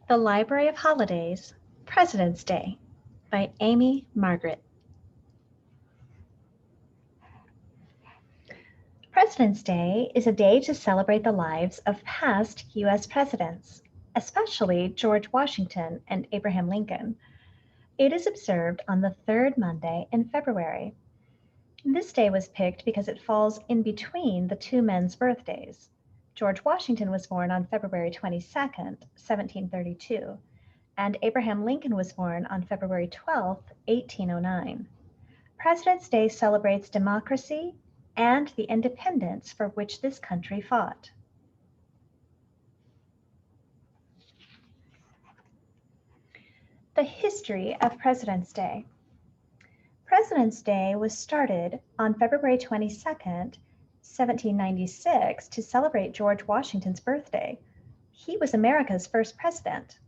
The Library of Holidays, President's Day by Amy Margaret. President's Day is a day to celebrate the lives of past U.S. presidents, especially George Washington and Abraham Lincoln. It is observed on the third Monday in February. This day was picked because it falls in between the two men's birthdays. George Washington was born on February 22nd, 1732, and Abraham Lincoln was born on February 12, 1809. President's Day celebrates democracy and the independence for which this country fought. The history of President's Day. President's Day was started on February 22nd, 1796 to celebrate George Washington's birthday. He was America's first president.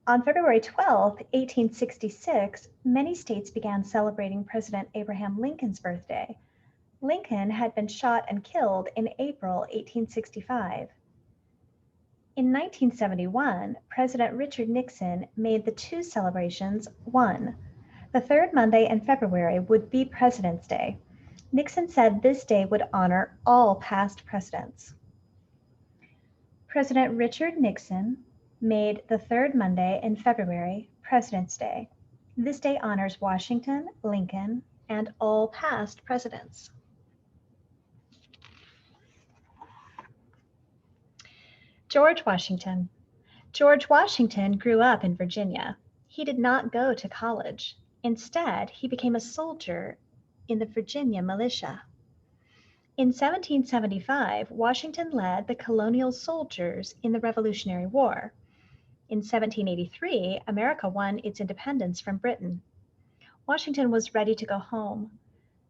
On February 12, 1866, many states began celebrating President Abraham Lincoln's birthday. Lincoln had been shot and killed in April 1865. In 1971, President Richard Nixon made the two celebrations one. The third Monday in February would be President's Day. Nixon said this day would honor all past presidents. President Richard Nixon made the third Monday in February President's Day. This day honors Washington, Lincoln, and all past presidents. George Washington. George Washington grew up in Virginia. He did not go to college. Instead, he became a soldier in the Virginia militia. In 1775, Washington led the colonial soldiers in the Revolutionary War. In 1783, America won its independence from Britain. Washington was ready to go home.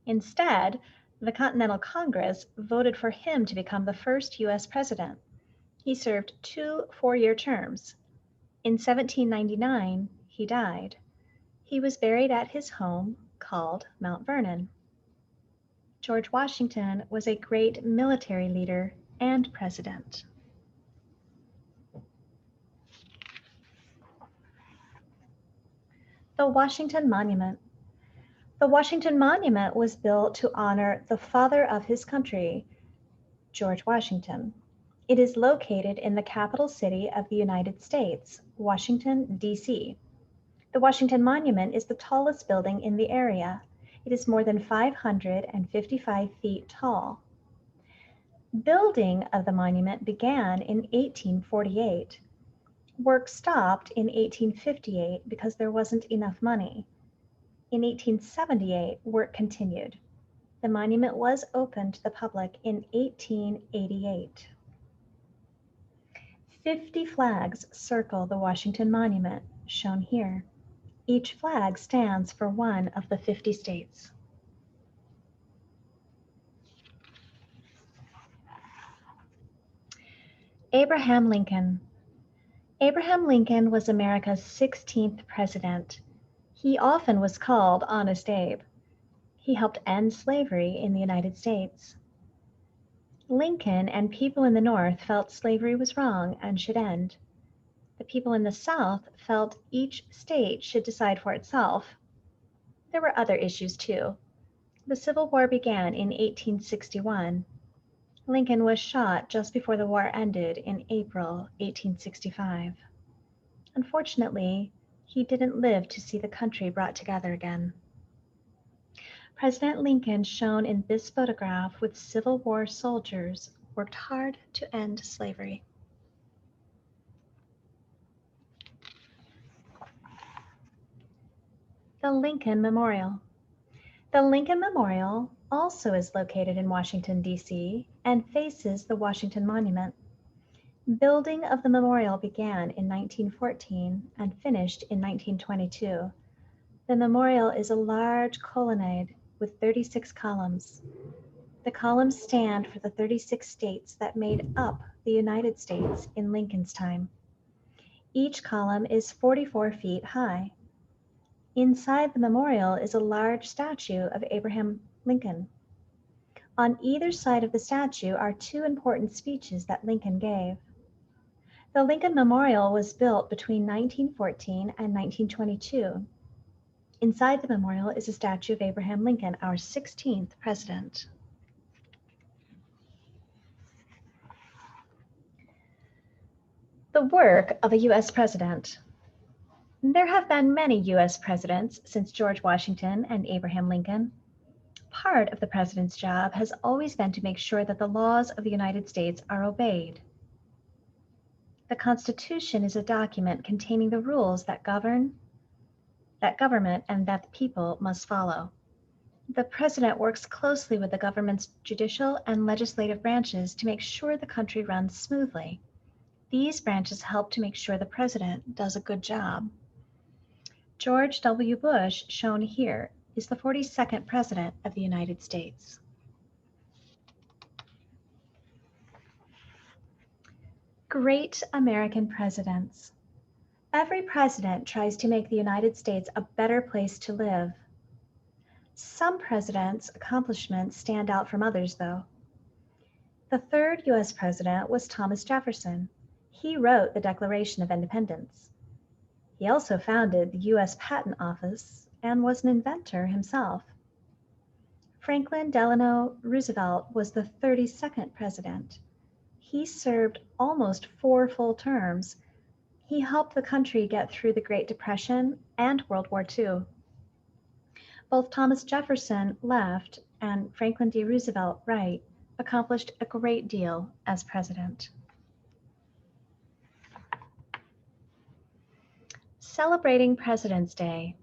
Instead, the Continental Congress voted for him to become the first U.S. president. He served 2 four-year terms. In 1799, he died. He was buried at his home called Mount Vernon. George Washington was a great military leader and president. The Washington Monument. The Washington Monument was built to honor the father of his country, George Washington. It is located in the capital city of the United States, Washington, D.C. The Washington Monument is the tallest building in the area. It is more than 555 feet tall. Building of the monument began in 1848. Work stopped in 1858 because there wasn't enough money. In 1878, work continued. The monument was opened to the public in 1888. 50 flags circle the Washington Monument, shown here. Each flag stands for one of the 50 states. Abraham Lincoln. Abraham Lincoln was America's 16th president. He often was called Honest Abe. He helped end slavery in the United States. Lincoln and people in the North felt slavery was wrong and should end. The people in the South felt each state should decide for itself. There were other issues too. The Civil War began in 1861. Lincoln was shot just before the war ended in April 1865. Unfortunately, he didn't live to see the country brought together again. President Lincoln, shown in this photograph with Civil War soldiers, worked hard to end slavery. The Lincoln Memorial. The Lincoln Memorial also is located in Washington, D.C., and faces the Washington Monument. Building of the memorial began in 1914 and finished in 1922. The memorial is a large colonnade with 36 columns. The columns stand for the 36 states that made up the United States in Lincoln's time. Each column is 44 feet high. Inside the memorial is a large statue of Abraham Lincoln. On either side of the statue are 2 important speeches that Lincoln gave. The Lincoln Memorial was built between 1914 and 1922. Inside the memorial is a statue of Abraham Lincoln, our 16th president. The work of a U.S. president. There have been many U.S. presidents since George Washington and Abraham Lincoln. Part of the president's job has always been to make sure that the laws of the United States are obeyed. The Constitution is a document containing the rules that government and that the people must follow. The president works closely with the government's judicial and legislative branches to make sure the country runs smoothly. These branches help to make sure the president does a good job. George W. Bush, shown here, is the 42nd President of the United States. Great American Presidents. Every president tries to make the United States a better place to live. Some presidents' accomplishments stand out from others, though. The third U.S. president was Thomas Jefferson. He wrote the Declaration of Independence. He also founded the U.S. Patent Office and was an inventor himself. Franklin Delano Roosevelt was the 32nd president. He served almost 4 full terms. He helped the country get through the Great Depression and World War II. Both Thomas Jefferson, left, and Franklin D. Roosevelt, right, accomplished a great deal as president. Celebrating President's Day.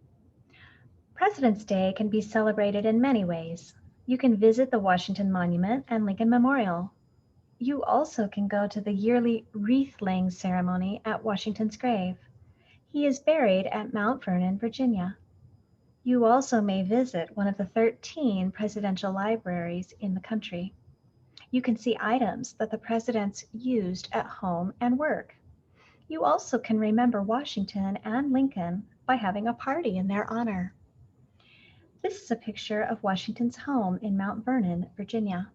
President's Day can be celebrated in many ways. You can visit the Washington Monument and Lincoln Memorial. You also can go to the yearly wreath-laying ceremony at Washington's grave. He is buried at Mount Vernon, Virginia. You also may visit one of the 13 presidential libraries in the country. You can see items that the presidents used at home and work. You also can remember Washington and Lincoln by having a party in their honor. This is a picture of Washington's home in Mount Vernon, Virginia.